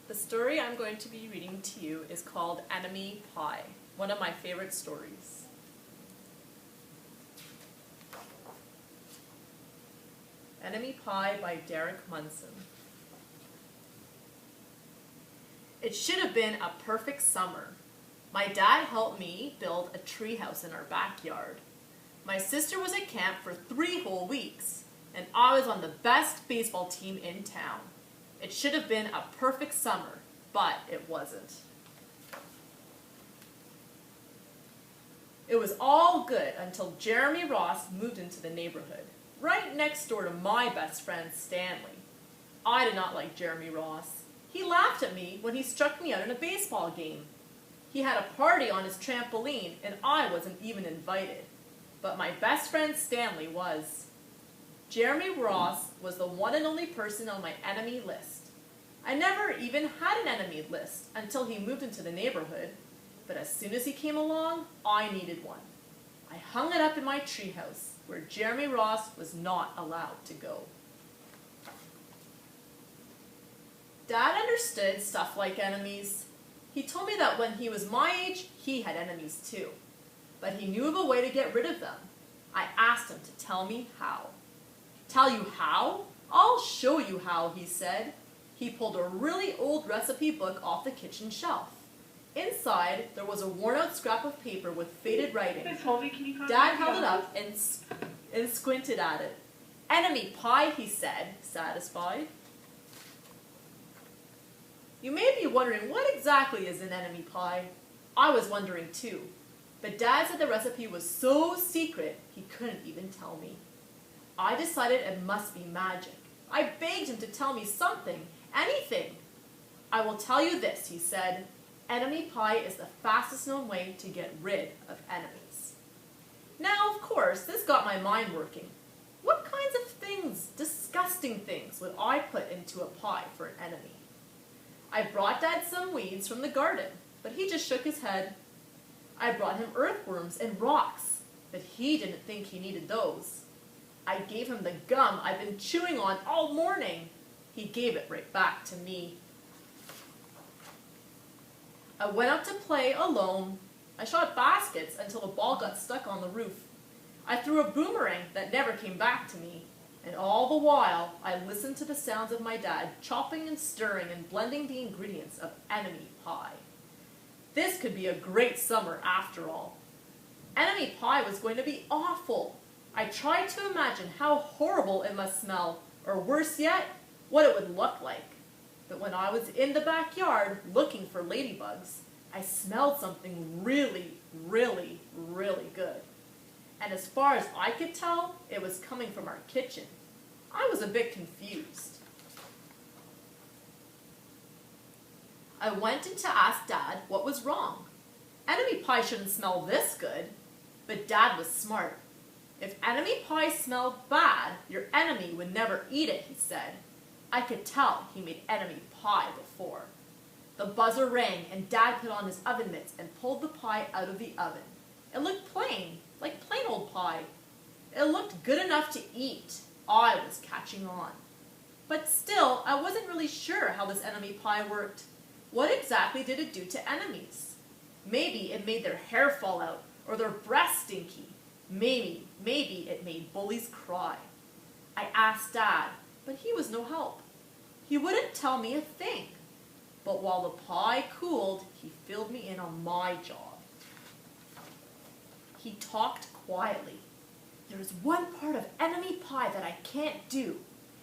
The story I'm going to be reading to you is called Enemy Pie, one of my favorite stories. Enemy Pie by Derek Munson. It should have been a perfect summer. My dad helped me build a treehouse in our backyard. My sister was at camp for 3 whole weeks, and I was on the best baseball team in town. It should have been a perfect summer, but it wasn't. It was all good until Jeremy Ross moved into the neighborhood, right next door to my best friend Stanley. I did not like Jeremy Ross. He laughed at me when he struck me out in a baseball game. He had a party on his trampoline and I wasn't even invited. But my best friend Stanley was. Jeremy Ross was the one and only person on my enemy list. I never even had an enemy list until he moved into the neighborhood, but as soon as he came along, I needed one. I hung it up in my treehouse, where Jeremy Ross was not allowed to go. Dad understood stuff like enemies. He told me that when he was my age, he had enemies too. But he knew of a way to get rid of them. I asked him to tell me how. Tell you how? I'll show you how, he said. He pulled a really old recipe book off the kitchen shelf. Inside, there was a worn-out scrap of paper with faded writing. Dad held it up and squinted at it. Enemy pie, he said, satisfied. You may be wondering what exactly is an enemy pie. I was wondering too. But Dad said the recipe was so secret, he couldn't even tell me. I decided it must be magic. I begged him to tell me something, anything. I will tell you this, he said. Enemy pie is the fastest known way to get rid of enemies. Now, of course, this got my mind working. What kinds of things, disgusting things, would I put into a pie for an enemy? I brought Dad some weeds from the garden, but he just shook his head. I brought him earthworms and rocks, but he didn't think he needed those. I gave him the gum I've been chewing on all morning. He gave it right back to me. I went up to play alone. I shot baskets until the ball got stuck on the roof. I threw a boomerang that never came back to me. And all the while, I listened to the sounds of my dad chopping and stirring and blending the ingredients of enemy pie. This could be a great summer after all. Enemy pie was going to be awful. I tried to imagine how horrible it must smell, or worse yet, what it would look like. But when I was in the backyard looking for ladybugs, I smelled something really, really, really good. And as far as I could tell, it was coming from our kitchen. I was a bit confused. I went in to ask Dad what was wrong. Enemy pie shouldn't smell this good. But Dad was smart. If enemy pie smelled bad, your enemy would never eat it, he said. I could tell he made enemy pie before. The buzzer rang and Dad put on his oven mitts and pulled the pie out of the oven. It looked plain, like plain old pie. It looked good enough to eat. I was catching on. But still, I wasn't really sure how this enemy pie worked. What exactly did it do to enemies? Maybe it made their hair fall out or their breath stinky. Maybe it made bullies cry. I asked Dad, but he was no help. He wouldn't tell me a thing. But while the pie cooled, he filled me in on my job. He talked quietly. There is one part of enemy pie that I can't do.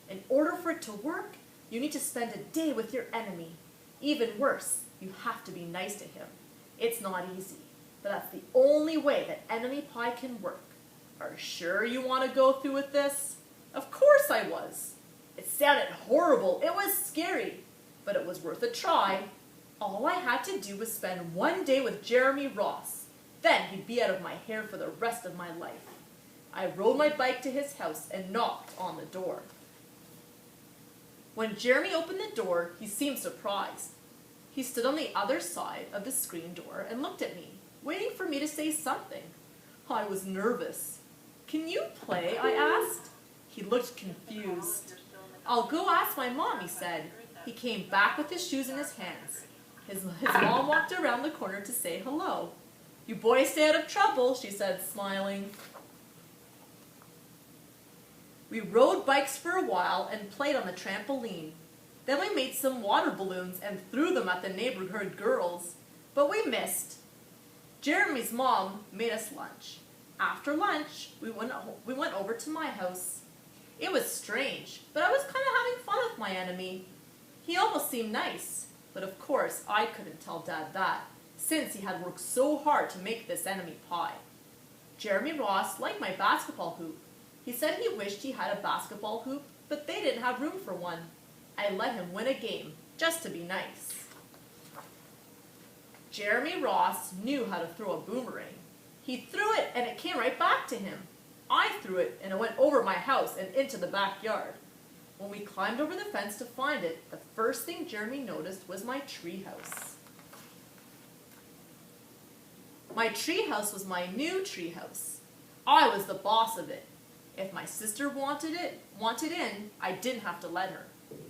In order for it to work, you need to spend a day with your enemy. Even worse, you have to be nice to him. It's not easy, but that's the only way that enemy pie can work. Are you sure you want to go through with this? Of course I was. It sounded horrible. It was scary, but it was worth a try. All I had to do was spend one day with Jeremy Ross. Then he'd be out of my hair for the rest of my life. I rode my bike to his house and knocked on the door. When Jeremy opened the door, he seemed surprised. He stood on the other side of the screen door and looked at me, waiting for me to say something. I was nervous. Can you play? I asked. He looked confused. I'll go ask my mom, he said. He came back with his shoes in his hands. His mom walked around the corner to say hello. "You boys stay out of trouble," she said, smiling. We rode bikes for a while and played on the trampoline. Then we made some water balloons and threw them at the neighborhood girls, but we missed. Jeremy's mom made us lunch. After lunch, we went over to my house. It was strange, but I was kind of having fun with my enemy. He almost seemed nice, but of course I couldn't tell Dad that, since he had worked so hard to make this enemy pie. Jeremy Ross liked my basketball hoop. He said he wished he had a basketball hoop, but they didn't have room for one. I let him win a game, just to be nice. Jeremy Ross knew how to throw a boomerang. He threw it and it came right back to him. I threw it and it went over my house and into the backyard. When we climbed over the fence to find it, the first thing Jeremy noticed was my treehouse. My treehouse was my new treehouse. I was the boss of it. If my sister wanted in, I didn't have to let her.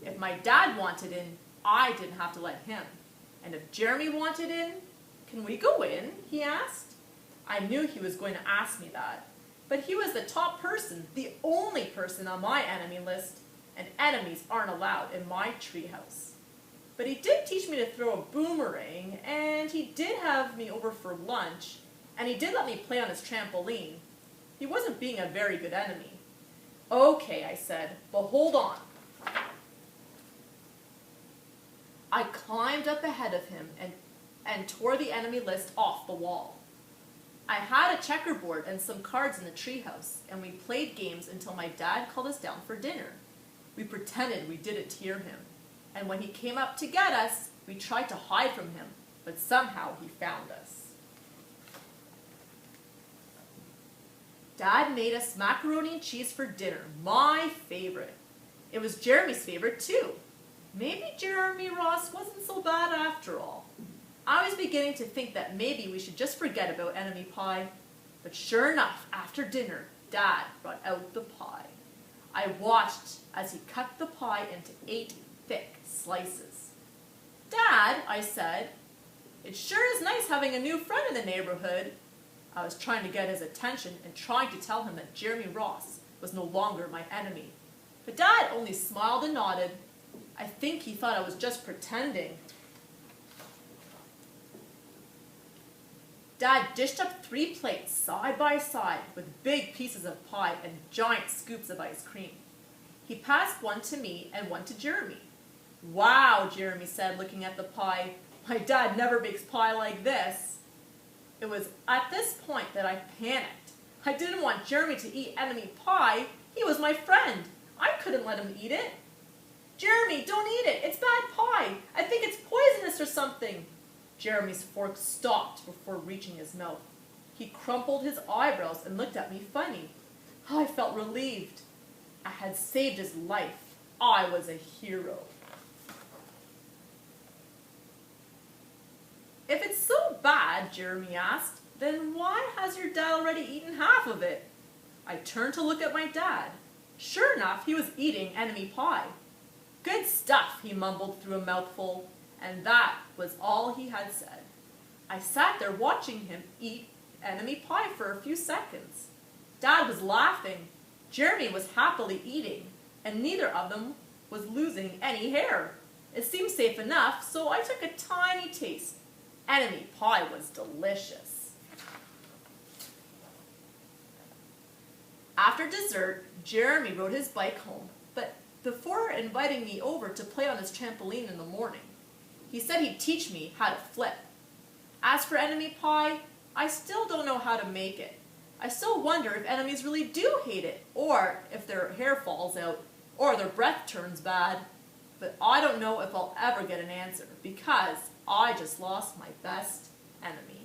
If my dad wanted in, I didn't have to let him. And if Jeremy wanted in, "Can we go in?" he asked. I knew he was going to ask me that. But he was the top person, the only person on my enemy list, and enemies aren't allowed in my treehouse. But he did teach me to throw a boomerang, and he did have me over for lunch, and he did let me play on his trampoline. He wasn't being a very good enemy. "Okay," I said, "but hold on." I climbed up ahead of him and tore the enemy list off the wall. I had a checkerboard and some cards in the treehouse, and we played games until my dad called us down for dinner. We pretended we didn't hear him, and when he came up to get us, we tried to hide from him, but somehow he found us. Dad made us macaroni and cheese for dinner, my favorite. It was Jeremy's favorite too. Maybe Jeremy Ross wasn't so bad after all. I was beginning to think that maybe we should just forget about enemy pie. But sure enough, after dinner, Dad brought out the pie. I watched as he cut the pie into 8 thick slices. "Dad," I said, "it sure is nice having a new friend in the neighborhood." I was trying to get his attention and trying to tell him that Jeremy Ross was no longer my enemy. But Dad only smiled and nodded. I think he thought I was just pretending. Dad dished up 3 plates side by side with big pieces of pie and giant scoops of ice cream. He passed one to me and one to Jeremy. "Wow," Jeremy said, looking at the pie. "My dad never makes pie like this." It was at this point that I panicked. I didn't want Jeremy to eat enemy pie. He was my friend. I couldn't let him eat it. "Jeremy, don't eat it. It's bad pie. I think it's poisonous or something." Jeremy's fork stopped before reaching his mouth. He crumpled his eyebrows and looked at me funny. I felt relieved. I had saved his life. I was a hero. "If it's so bad," Jeremy asked, "then why has your dad already eaten half of it?" I turned to look at my dad. Sure enough, he was eating enemy pie. "Good stuff," he mumbled through a mouthful, and that was all he had said. I sat there watching him eat enemy pie for a few seconds. Dad was laughing. Jeremy was happily eating, and neither of them was losing any hair. It seemed safe enough, so I took a tiny taste. Enemy pie was delicious. After dessert, Jeremy rode his bike home, but before inviting me over to play on his trampoline in the morning, he said he'd teach me how to flip. As for enemy pie, I still don't know how to make it. I still wonder if enemies really do hate it, or if their hair falls out, or their breath turns bad. But I don't know if I'll ever get an answer, because I just lost my best enemy.